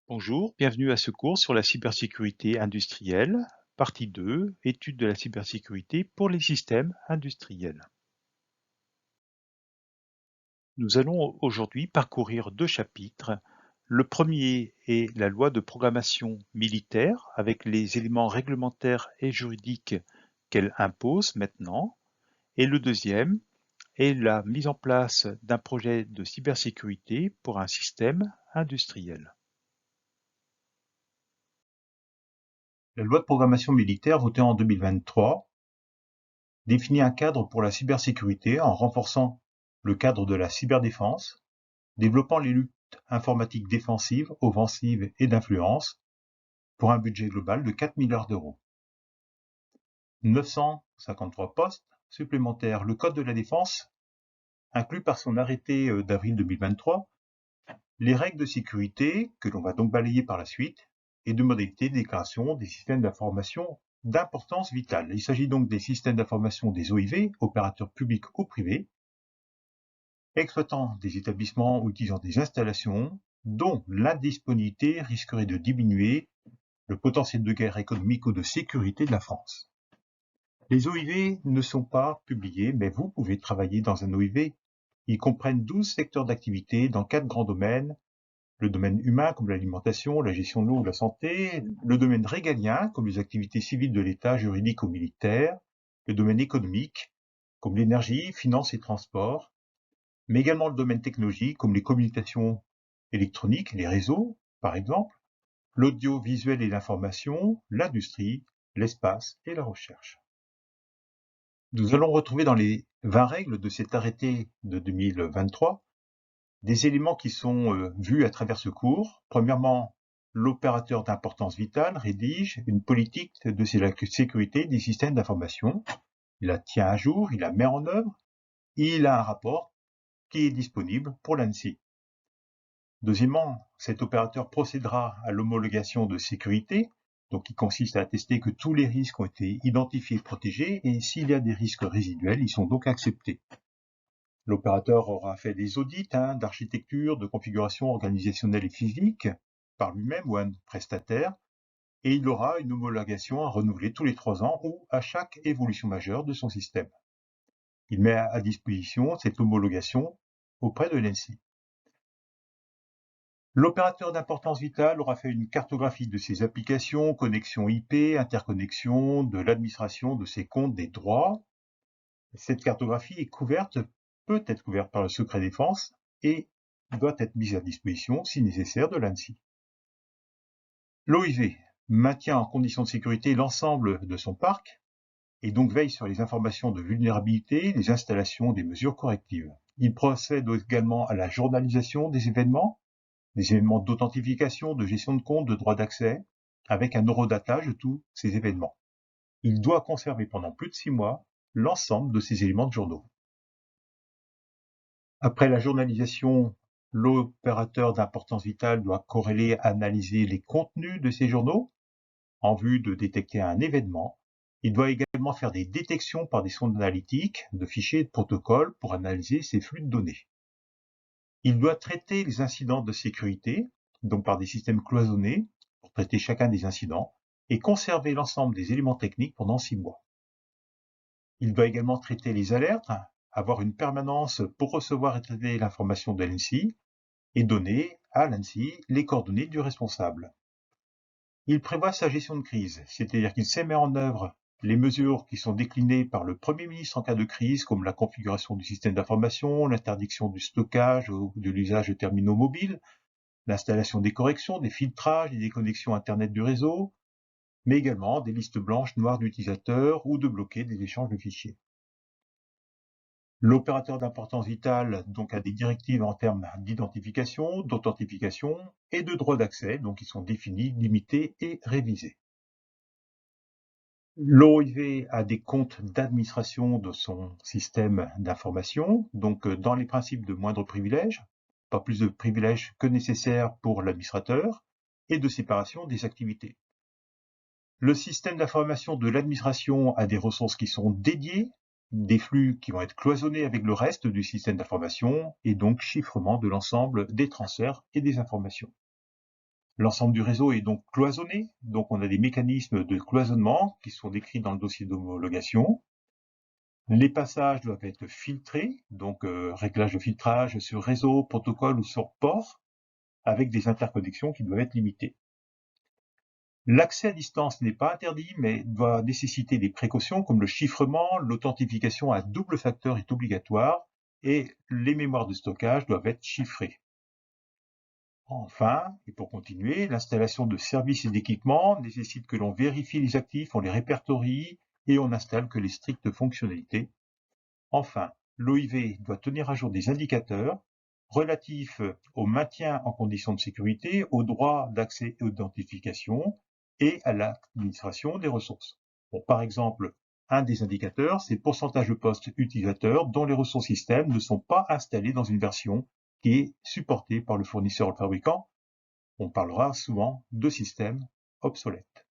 Bonjour, bienvenue à ce cours sur la cybersécurité industrielle, partie 2, étude de la cybersécurité pour les systèmes industriels. Nous allons aujourd'hui parcourir deux chapitres. Le premier est la loi de programmation militaire avec les éléments réglementaires et juridiques qu'elle impose maintenant. Et le deuxième est la mise en place d'un projet de cybersécurité pour un système industriel. La loi de programmation militaire votée en 2023 définit un cadre pour la cybersécurité en renforçant le cadre de la cyberdéfense, développant les luttes informatiques défensives, offensives et d'influence pour un budget global de 4 milliards d'euros. 953 postes supplémentaires. Le Code de la défense inclut par son arrêté d'avril 2023 les règles de sécurité, que l'on va donc balayer par la suite, et de modalités de déclaration des systèmes d'information d'importance vitale. Il s'agit donc des systèmes d'information des OIV, opérateurs publics ou privés, exploitant des établissements ou utilisant des installations dont l'indisponibilité risquerait de diminuer le potentiel de guerre économique ou de sécurité de la France. Les OIV ne sont pas publiés, mais vous pouvez travailler dans un OIV. Ils comprennent 12 secteurs d'activité dans 4 grands domaines: le domaine humain comme l'alimentation, la gestion de l'eau ou la santé, le domaine régalien comme les activités civiles de l'État, juridiques ou militaires, le domaine économique comme l'énergie, finances et transports, mais également le domaine technologique comme les communications électroniques, les réseaux par exemple, l'audiovisuel et l'information, l'industrie, l'espace et la recherche. Nous allons retrouver dans les 20 règles de cet arrêté de 2023 des éléments qui sont vus à travers ce cours. Premièrement, l'opérateur d'importance vitale rédige une politique de sécurité des systèmes d'information. Il la tient à jour, il la met en œuvre, et il a un rapport qui est disponible pour l'ANSSI. Deuxièmement, cet opérateur procédera à l'homologation de sécurité, donc qui consiste à attester que tous les risques ont été identifiés et protégés, et s'il y a des risques résiduels, ils sont donc acceptés. L'opérateur aura fait des audits d'architecture, de configuration organisationnelle et physique par lui-même ou un prestataire, et il aura une homologation à renouveler tous les 3 ans ou à chaque évolution majeure de son système. Il met à disposition cette homologation auprès de l'ANSSI. L'opérateur d'importance vitale aura fait une cartographie de ses applications, connexions IP, interconnexions, de l'administration de ses comptes, des droits. Cette cartographie est peut être couverte par le secret défense et doit être mise à disposition, si nécessaire, de l'ANSSI. L'OIV maintient en condition de sécurité l'ensemble de son parc et donc veille sur les informations de vulnérabilité, les installations des mesures correctives. Il procède également à la journalisation des événements d'authentification, de gestion de compte, de droit d'accès, avec un horodatage de tous ces événements. Il doit conserver pendant plus de 6 mois l'ensemble de ces éléments de journaux. Après la journalisation, l'opérateur d'importance vitale doit corréler, analyser les contenus de ces journaux en vue de détecter un événement. Il doit également faire des détections par des sondes analytiques de fichiers et de protocoles pour analyser ces flux de données. Il doit traiter les incidents de sécurité, donc par des systèmes cloisonnés, pour traiter chacun des incidents, et conserver l'ensemble des éléments techniques pendant 6 mois. Il doit également traiter les alertes, avoir une permanence pour recevoir et traiter l'information de l'ANSSI, et donner à l'ANSSI les coordonnées du responsable. Il prévoit sa gestion de crise, c'est-à-dire qu'il sait mettre en œuvre les mesures qui sont déclinées par le Premier ministre en cas de crise, comme la configuration du système d'information, l'interdiction du stockage ou de l'usage de terminaux mobiles, l'installation des corrections, des filtrages et des connexions Internet du réseau, mais également des listes blanches noires d'utilisateurs ou de bloquer des échanges de fichiers. L'opérateur d'importance vitale donc a des directives en termes d'identification, d'authentification et de droit d'accès, donc qui sont définis, limités et révisés. L'OIV a des comptes d'administration de son système d'information, donc dans les principes de moindre privilège, pas plus de privilèges que nécessaire pour l'administrateur, et de séparation des activités. Le système d'information de l'administration a des ressources qui sont dédiées, des flux qui vont être cloisonnés avec le reste du système d'information, et donc chiffrement de l'ensemble des transferts et des informations. L'ensemble du réseau est donc cloisonné, donc on a des mécanismes de cloisonnement qui sont décrits dans le dossier d'homologation. Les passages doivent être filtrés, donc réglage de filtrage sur réseau, protocole ou sur port, avec des interconnexions qui doivent être limitées. L'accès à distance n'est pas interdit, mais doit nécessiter des précautions comme le chiffrement, l'authentification à double facteur est obligatoire et les mémoires de stockage doivent être chiffrées. Enfin, et pour continuer, l'installation de services et d'équipements nécessite que l'on vérifie les actifs, on les répertorie et on n'installe que les strictes fonctionnalités. Enfin, l'OIV doit tenir à jour des indicateurs relatifs au maintien en conditions de sécurité, au droit d'accès et d'identification et à l'administration des ressources. Bon, par exemple, un des indicateurs, c'est le pourcentage de postes utilisateurs dont les ressources système ne sont pas installées dans une version qui est supportée par le fournisseur ou le fabricant. On parlera souvent de systèmes obsolètes.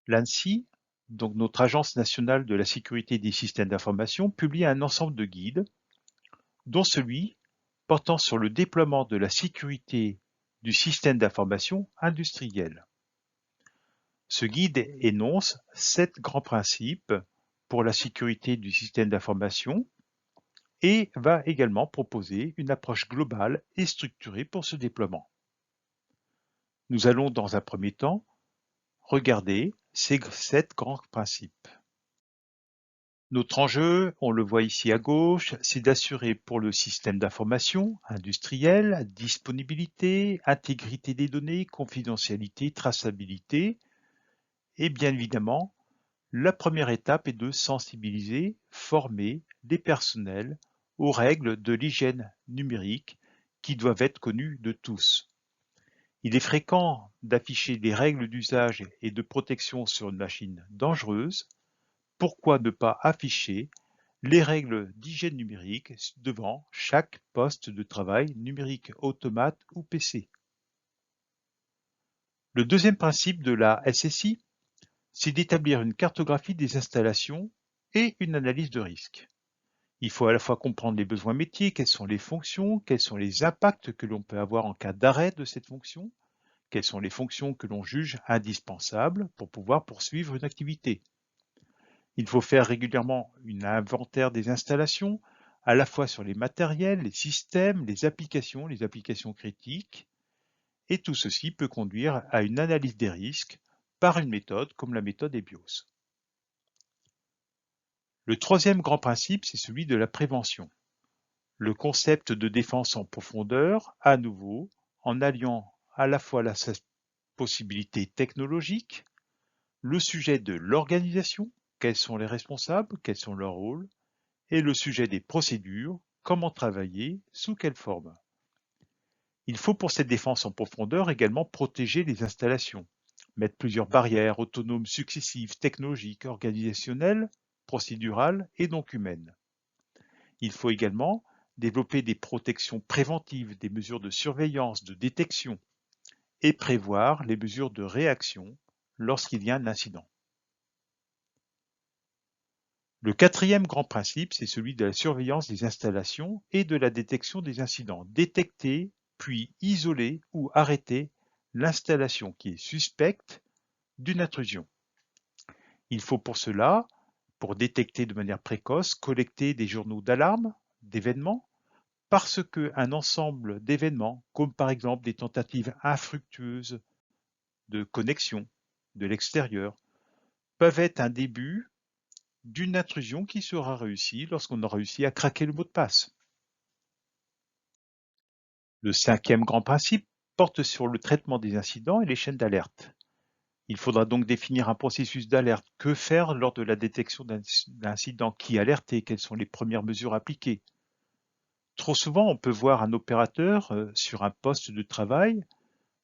L'ANSSI, donc notre Agence nationale de la sécurité des systèmes d'information, publie un ensemble de guides, dont celui portant sur le déploiement de la sécurité du système d'information industriel. Ce guide énonce 7 grands principes pour la sécurité du système d'information et va également proposer une approche globale et structurée pour ce déploiement. Nous allons dans un premier temps regarder ces 7 grands principes. Notre enjeu, on le voit ici à gauche, c'est d'assurer pour le système d'information industriel disponibilité, intégrité des données, confidentialité, traçabilité et bien évidemment, la première étape est de sensibiliser, former les personnels aux règles de l'hygiène numérique qui doivent être connues de tous. Il est fréquent d'afficher des règles d'usage et de protection sur une machine dangereuse. Pourquoi ne pas afficher les règles d'hygiène numérique devant chaque poste de travail numérique, automate ou PC? Le deuxième principe de la SSI, c'est d'établir une cartographie des installations et une analyse de risque. Il faut à la fois comprendre les besoins métiers, quelles sont les fonctions, quels sont les impacts que l'on peut avoir en cas d'arrêt de cette fonction, quelles sont les fonctions que l'on juge indispensables pour pouvoir poursuivre une activité. Il faut faire régulièrement un inventaire des installations, à la fois sur les matériels, les systèmes, les applications critiques, et tout ceci peut conduire à une analyse des risques par une méthode comme la méthode EBIOS. Le troisième grand principe, c'est celui de la prévention. Le concept de défense en profondeur, à nouveau, en alliant à la fois la possibilité technologique, le sujet de l'organisation, quels sont les responsables, quels sont leurs rôles, et le sujet des procédures, comment travailler, sous quelle forme. Il faut pour cette défense en profondeur également protéger les installations, mettre plusieurs barrières autonomes successives, technologiques, organisationnelles, procédurales et donc humaines. Il faut également développer des protections préventives, des mesures de surveillance, de détection, et prévoir les mesures de réaction lorsqu'il y a un incident. Le quatrième grand principe, c'est celui de la surveillance des installations et de la détection des incidents. Détecter, puis isoler ou arrêter l'installation qui est suspecte d'une intrusion. Il faut pour cela, pour détecter de manière précoce, collecter des journaux d'alarme, d'événements, parce qu'un ensemble d'événements, comme par exemple des tentatives infructueuses de connexion de l'extérieur, peuvent être un début d'une intrusion qui sera réussie lorsqu'on aura réussi à craquer le mot de passe. Le cinquième grand principe porte sur le traitement des incidents et les chaînes d'alerte. Il faudra donc définir un processus d'alerte. Que faire lors de la détection d'un incident? Qui alerter? Quelles sont les premières mesures appliquées? Trop souvent, on peut voir un opérateur sur un poste de travail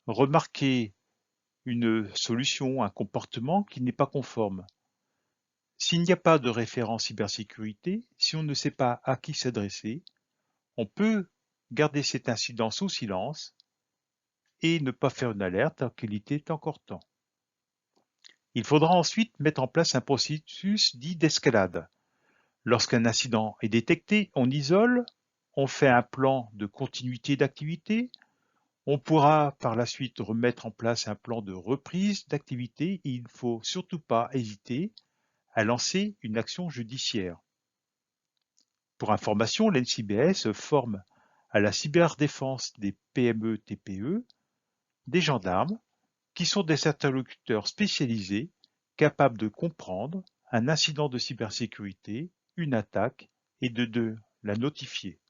remarquer une solution, un comportement qui n'est pas conforme. S'il n'y a pas de référent cybersécurité, si on ne sait pas à qui s'adresser, on peut garder cet incident sous silence et ne pas faire une alerte alors qu'il était encore temps. Il faudra ensuite mettre en place un processus dit d'escalade. Lorsqu'un incident est détecté, on isole, on fait un plan de continuité d'activité, On pourra par la suite remettre en place un plan de reprise d'activité et il ne faut surtout pas hésiter à lancer une action judiciaire. Pour information, l'NCBS forme à la cyberdéfense des PME-TPE des gendarmes qui sont des interlocuteurs spécialisés capables de comprendre un incident de cybersécurité, une attaque et de la notifier.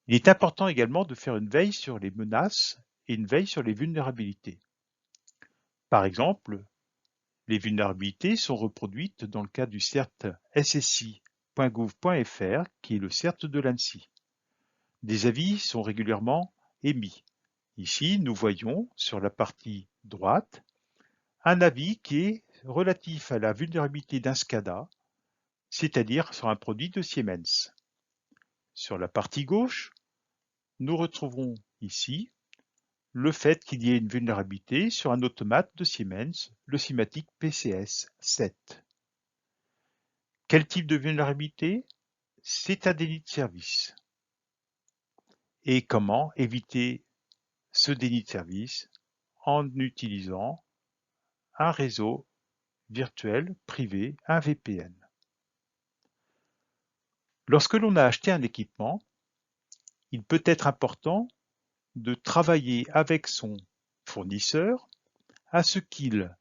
Il est important également de faire une veille sur les menaces et une veille sur les vulnérabilités. Par exemple, les vulnérabilités sont reproduites dans le cadre du CERT SSI.gouv.fr qui est le CERT de l'ANSSI. Des avis sont régulièrement émis. Ici, nous voyons sur la partie droite un avis qui est relatif à la vulnérabilité d'un SCADA, c'est-à-dire sur un produit de Siemens. Sur la partie gauche, nous retrouvons ici le fait qu'il y ait une vulnérabilité sur un automate de Siemens, le Simatic PCS 7. Quel type de vulnérabilité? C'est un déni de service. Et comment éviter ce déni de service? En utilisant un réseau virtuel privé, un VPN. Lorsque l'on a acheté un équipement, il peut être important de travailler avec son fournisseur à ce qu'il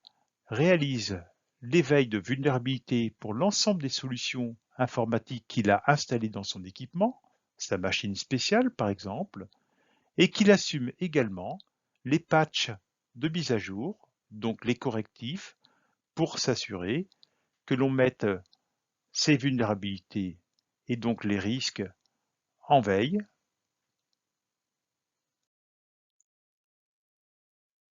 réalise l'éveil de vulnérabilité pour l'ensemble des solutions informatiques qu'il a installées dans son équipement, sa machine spéciale par exemple, et qu'il assume également les patchs de mise à jour, donc les correctifs, pour s'assurer que l'on mette ces vulnérabilités et donc les risques en veille.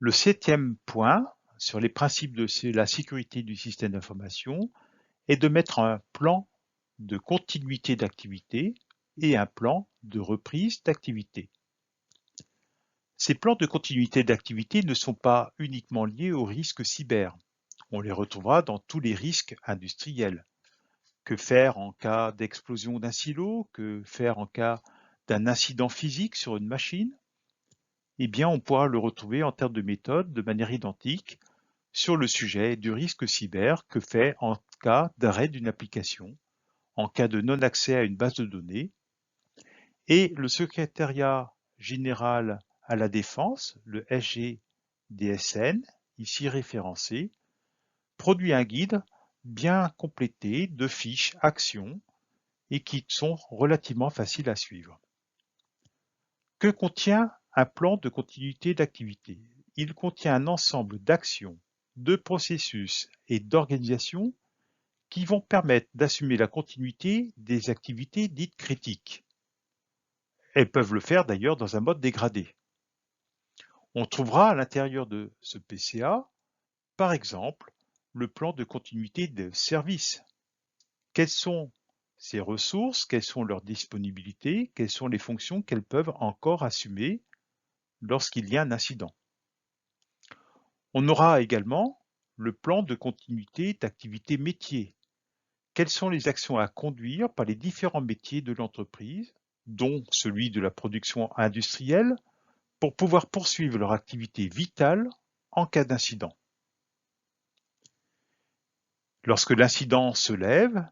Le 7e point sur les principes de la sécurité du système d'information est de mettre un plan de continuité d'activité et un plan de reprise d'activité. Ces plans de continuité d'activité ne sont pas uniquement liés aux risques cyber. On les retrouvera dans tous les risques industriels. Que faire en cas d'explosion d'un silo? Que faire en cas d'un incident physique sur une machine? Eh bien, on pourra le retrouver en termes de méthode de manière identique sur le sujet du risque cyber. Que faire en cas d'arrêt d'une application, en cas de non-accès à une base de données? Et le secrétariat général à la défense, le SGDSN, ici référencé, produit un guide bien complété de fiches actions et qui sont relativement faciles à suivre. Que contient un plan de continuité d'activité? Il contient un ensemble d'actions, de processus et d'organisations qui vont permettre d'assumer la continuité des activités dites critiques. Elles peuvent le faire d'ailleurs dans un mode dégradé. On trouvera à l'intérieur de ce PCA, par exemple, le plan de continuité de service. Quelles sont ces ressources? Quelles sont leurs disponibilités? Quelles sont les fonctions qu'elles peuvent encore assumer lorsqu'il y a un incident? On aura également le plan de continuité d'activité métier. Quelles sont les actions à conduire par les différents métiers de l'entreprise, dont celui de la production industrielle, pour pouvoir poursuivre leur activité vitale en cas d'incident? Lorsque l'incident se lève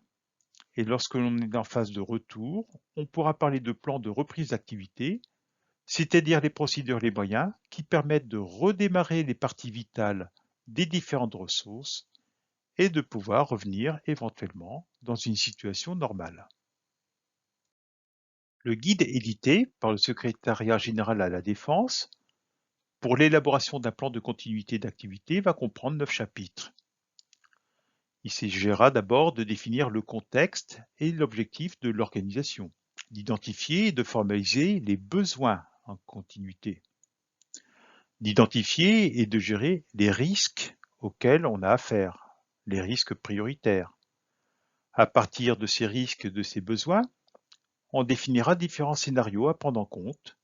et lorsque l'on est en phase de retour, on pourra parler de plan de reprise d'activité, c'est-à-dire les procédures, les moyens qui permettent de redémarrer les parties vitales des différentes ressources et de pouvoir revenir éventuellement dans une situation normale. Le guide édité par le Secrétariat général à la Défense pour l'élaboration d'un plan de continuité d'activité va comprendre 9 chapitres. Il s'agira d'abord de définir le contexte et l'objectif de l'organisation, d'identifier et de formaliser les besoins en continuité, d'identifier et de gérer les risques auxquels on a affaire, les risques prioritaires. À partir de ces risques et de ces besoins, on définira différents scénarios à prendre en compte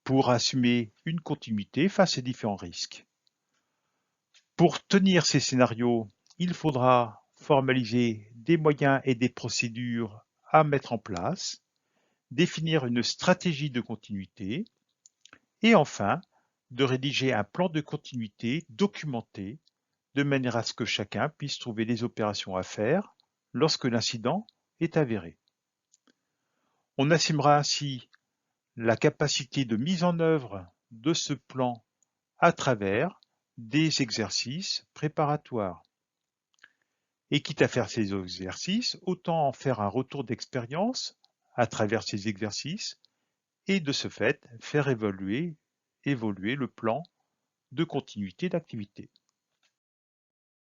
pour assumer une continuité face à différents risques. Pour tenir ces scénarios, il faudra formaliser des moyens et des procédures à mettre en place, définir une stratégie de continuité Et enfin, de rédiger un plan de continuité documenté de manière à ce que chacun puisse trouver les opérations à faire lorsque l'incident est avéré. On assumera ainsi la capacité de mise en œuvre de ce plan à travers des exercices préparatoires. Et quitte à faire ces exercices, autant en faire un retour d'expérience à travers ces exercices et de ce fait faire évoluer le plan de continuité d'activité.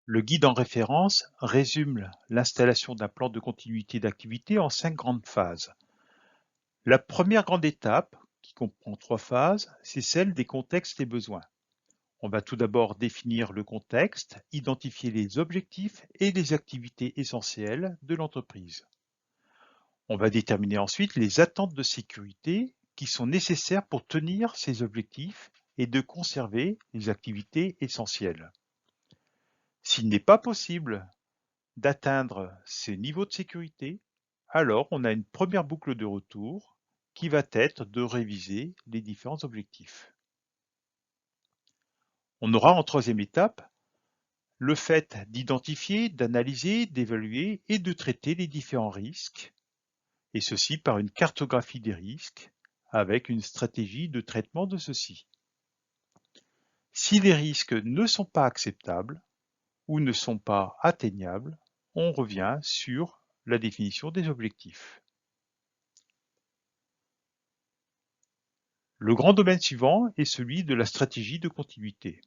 Le guide en référence résume l'installation d'un plan de continuité d'activité en 5 grandes phases. La première grande étape, qui comprend 3 phases, c'est celle des contextes et besoins. On va tout d'abord définir le contexte, identifier les objectifs et les activités essentielles de l'entreprise. On va déterminer ensuite les attentes de sécurité qui sont nécessaires pour tenir ces objectifs et de conserver les activités essentielles. S'il n'est pas possible d'atteindre ces niveaux de sécurité, alors on a une première boucle de retour qui va être de réviser les différents objectifs. On aura en troisième étape le fait d'identifier, d'analyser, d'évaluer et de traiter les différents risques, et ceci par une cartographie des risques avec une stratégie de traitement de ceux-ci. Si les risques ne sont pas acceptables ou ne sont pas atteignables, on revient sur la définition des objectifs. Le grand domaine suivant est celui de la stratégie de continuité.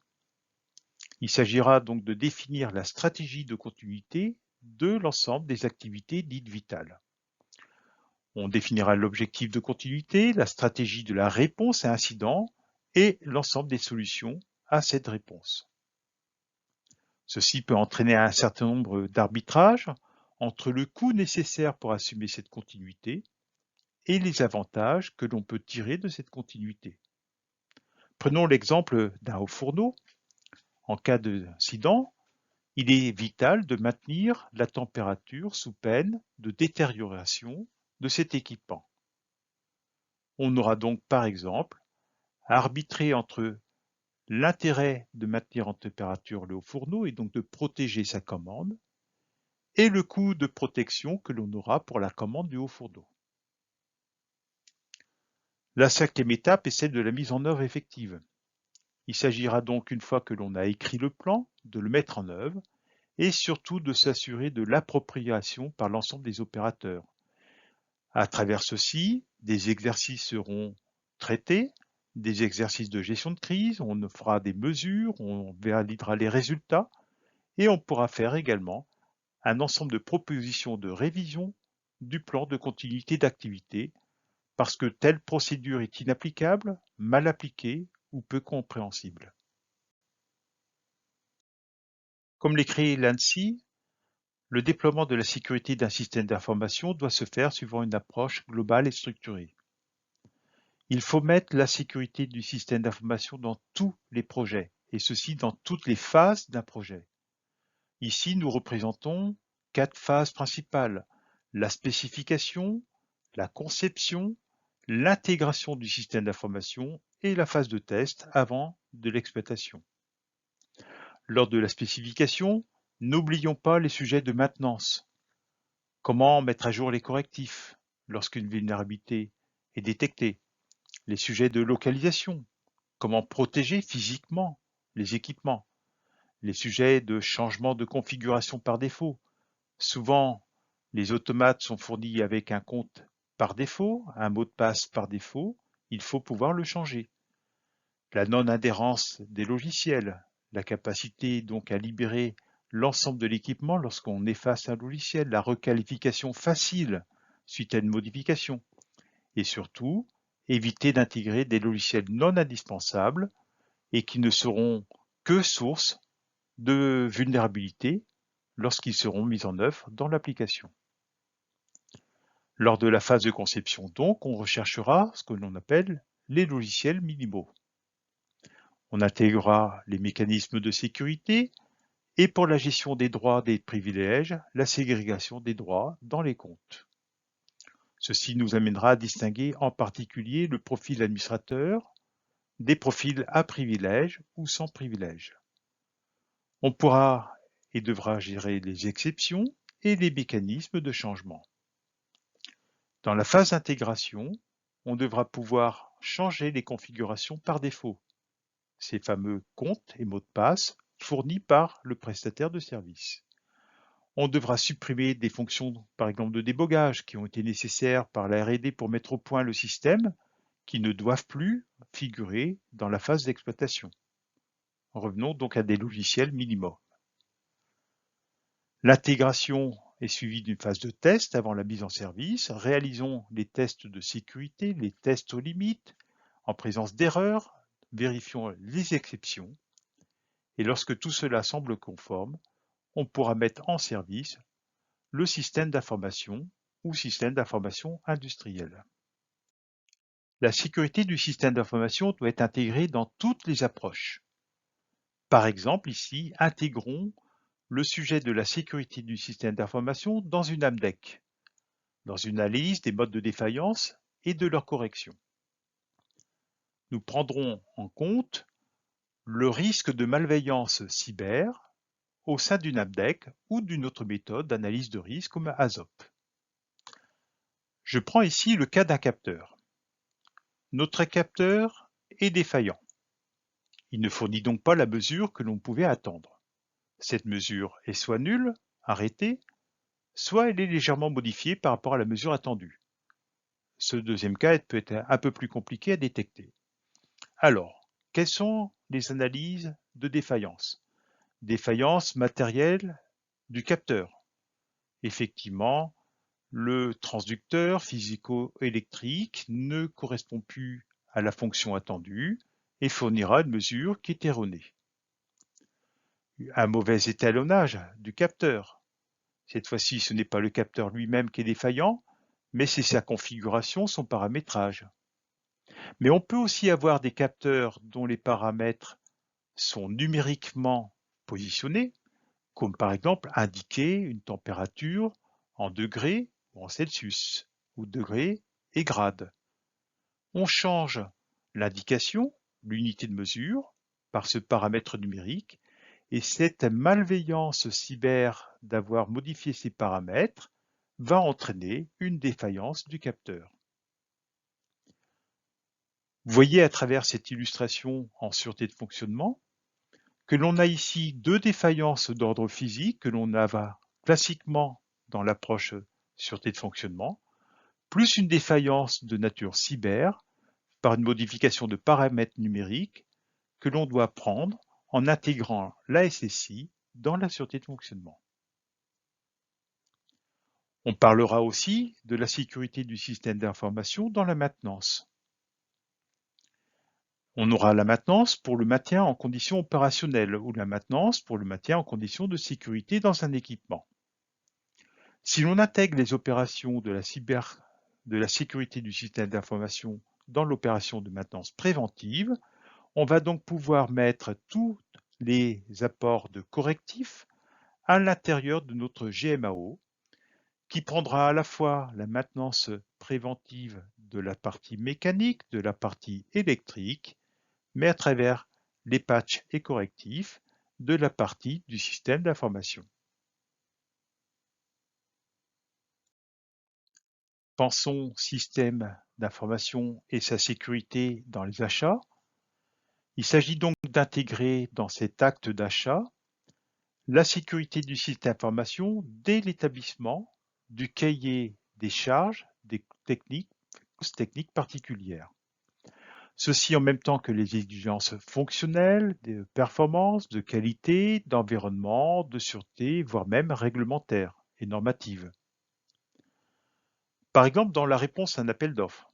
Il s'agira donc de définir la stratégie de continuité de l'ensemble des activités dites vitales. On définira l'objectif de continuité, la stratégie de la réponse à incident et l'ensemble des solutions à cette réponse. Ceci peut entraîner un certain nombre d'arbitrages entre le coût nécessaire pour assumer cette continuité et les avantages que l'on peut tirer de cette continuité. Prenons l'exemple d'un haut fourneau. En cas d'incident, il est vital de maintenir la température sous peine de détérioration de cet équipement. On aura donc par exemple à arbitrer entre l'intérêt de maintenir en température le haut fourneau et donc de protéger sa commande et le coût de protection que l'on aura pour la commande du haut fourneau. La cinquième étape est celle de la mise en œuvre effective. Il s'agira donc, une fois que l'on a écrit le plan, de le mettre en œuvre et surtout de s'assurer de l'appropriation par l'ensemble des opérateurs. À travers ceci, des exercices seront traités, des exercices de gestion de crise, on fera des mesures, on validera les résultats et on pourra faire également un ensemble de propositions de révision du plan de continuité d'activité parce que telle procédure est inapplicable, mal appliquée ou peu compréhensible. Comme l'écrit l'ANSSI, le déploiement de la sécurité d'un système d'information doit se faire suivant une approche globale et structurée. Il faut mettre la sécurité du système d'information dans tous les projets, et ceci dans toutes les phases d'un projet. Ici, nous représentons 4 phases principales: la spécification, la conception, l'intégration du système d'information et la phase de test avant de l'exploitation. Lors de la spécification, n'oublions pas les sujets de maintenance. Comment mettre à jour les correctifs lorsqu'une vulnérabilité est détectée? Les sujets de localisation. Comment protéger physiquement les équipements? Les sujets de changement de configuration par défaut. Souvent, les automates sont fournis avec un compte par défaut, un mot de passe par défaut. Il faut pouvoir le changer. La non-adhérence des logiciels, la capacité donc à libérer l'ensemble de l'équipement lorsqu'on efface un logiciel, la requalification facile suite à une modification, et surtout éviter d'intégrer des logiciels non indispensables et qui ne seront que source de vulnérabilité lorsqu'ils seront mis en œuvre dans l'application. Lors de la phase de conception donc, on recherchera ce que l'on appelle les logiciels minimaux. On intégrera les mécanismes de sécurité et pour la gestion des droits des privilèges, la ségrégation des droits dans les comptes. Ceci nous amènera à distinguer en particulier le profil administrateur des profils à privilèges ou sans privilèges. On pourra et devra gérer les exceptions et les mécanismes de changement. Dans la phase d'intégration, on devra pouvoir changer les configurations par défaut, ces fameux comptes et mots de passe fournis par le prestataire de service. On devra supprimer des fonctions, par exemple de débogage, qui ont été nécessaires par la R&D pour mettre au point le système, qui ne doivent plus figurer dans la phase d'exploitation. Revenons donc à des logiciels minimums. L'intégration est suivie d'une phase de test avant la mise en service. Réalisons les tests de sécurité, les tests aux limites, en présence d'erreurs, vérifions les exceptions. Et lorsque tout cela semble conforme, on pourra mettre en service le système d'information ou système d'information industriel. La sécurité du système d'information doit être intégrée dans toutes les approches. Par exemple, ici, intégrons le sujet de la sécurité du système d'information dans une AMDEC, dans une analyse des modes de défaillance et de leur correction. Nous prendrons en compte le risque de malveillance cyber au sein d'une AMDEC ou d'une autre méthode d'analyse de risque comme ASOP. Je prends ici le cas d'un capteur. Notre capteur est défaillant. Il ne fournit donc pas la mesure que l'on pouvait attendre. Cette mesure est soit nulle, arrêtée, soit elle est légèrement modifiée par rapport à la mesure attendue. Ce deuxième cas peut être un peu plus compliqué à détecter. Alors, quelles sont les analyses de défaillance? Défaillance matérielle du capteur. Effectivement, le transducteur physico-électrique ne correspond plus à la fonction attendue et fournira une mesure qui est erronée. Un mauvais étalonnage du capteur. Cette fois-ci, ce n'est pas le capteur lui-même qui est défaillant, mais c'est sa configuration, son paramétrage. Mais on peut aussi avoir des capteurs dont les paramètres sont numériquement positionnés, comme par exemple indiquer une température en degrés ou en Celsius, ou degrés et grades. On change l'indication, l'unité de mesure, par ce paramètre numérique, et cette malveillance cyber d'avoir modifié ces paramètres va entraîner une défaillance du capteur. Vous voyez à travers cette illustration en sûreté de fonctionnement que l'on a ici deux défaillances d'ordre physique que l'on a classiquement dans l'approche sûreté de fonctionnement, plus une défaillance de nature cyber par une modification de paramètres numériques que l'on doit prendre en intégrant la SSI dans la sûreté de fonctionnement. On parlera aussi de la sécurité du système d'information dans la maintenance. On aura la maintenance pour le maintien en conditions opérationnelles ou la maintenance pour le maintien en conditions de sécurité dans un équipement. Si l'on intègre les opérations de la sécurité du système d'information dans l'opération de maintenance préventive, on va donc pouvoir mettre tous les apports de correctifs à l'intérieur de notre GMAO, qui prendra à la fois la maintenance préventive de la partie mécanique, de la partie électrique, mais à travers les patchs et correctifs de la partie du système d'information. Pensons système d'information et sa sécurité dans les achats. Il s'agit donc d'intégrer dans cet acte d'achat la sécurité du système d'information dès l'établissement du cahier des charges des techniques particulières. Ceci en même temps que les exigences fonctionnelles, de performance, de qualité, d'environnement, de sûreté, voire même réglementaires et normatives. Par exemple, dans la réponse à un appel d'offres,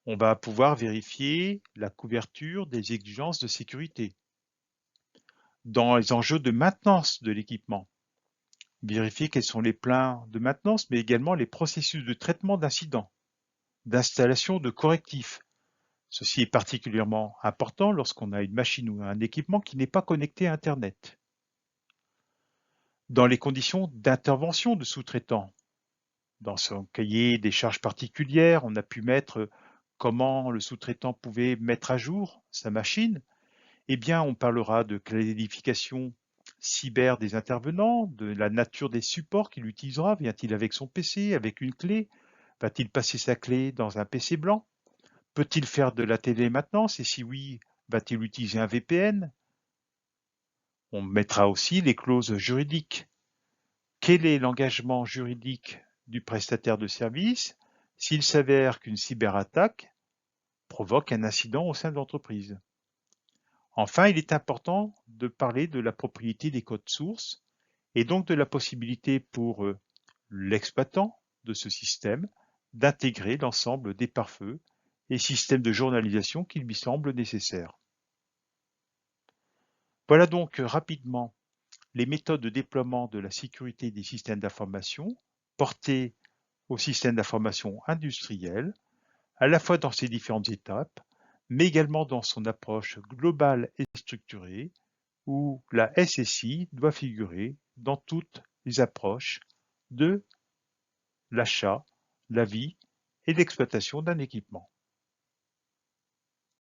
on va pouvoir vérifier la couverture des exigences de sécurité. Dans les enjeux de maintenance de l'équipement, vérifier quels sont les plans de maintenance, mais également les processus de traitement d'incidents, d'installation de correctifs. Ceci est particulièrement important lorsqu'on a une machine ou un équipement qui n'est pas connecté à Internet. Dans les conditions d'intervention de sous-traitants, dans son cahier des charges particulières, on a pu mettre comment le sous-traitant pouvait mettre à jour sa machine, eh bien, on parlera de qualification cyber des intervenants, de la nature des supports qu'il utilisera. Vient-il avec son PC, avec une clé? Va-t-il passer sa clé dans un PC blanc? Peut-il faire de la télémaintenance? Et si oui, va-t-il utiliser un VPN? On mettra aussi les clauses juridiques. Quel est l'engagement juridique du prestataire de service s'il s'avère qu'une cyberattaque provoque un incident au sein de l'entreprise? Enfin, il est important de parler de la propriété des codes sources et donc de la possibilité pour l'exploitant de ce système d'intégrer l'ensemble des pare-feux et systèmes de journalisation qui lui semblent nécessaires. Voilà donc rapidement les méthodes de déploiement de la sécurité des systèmes d'information portées au système d'information industriel, à la fois dans ses différentes étapes, mais également dans son approche globale et structurée, où la SSI doit figurer dans toutes les approches de l'achat, la vie et l'exploitation d'un équipement.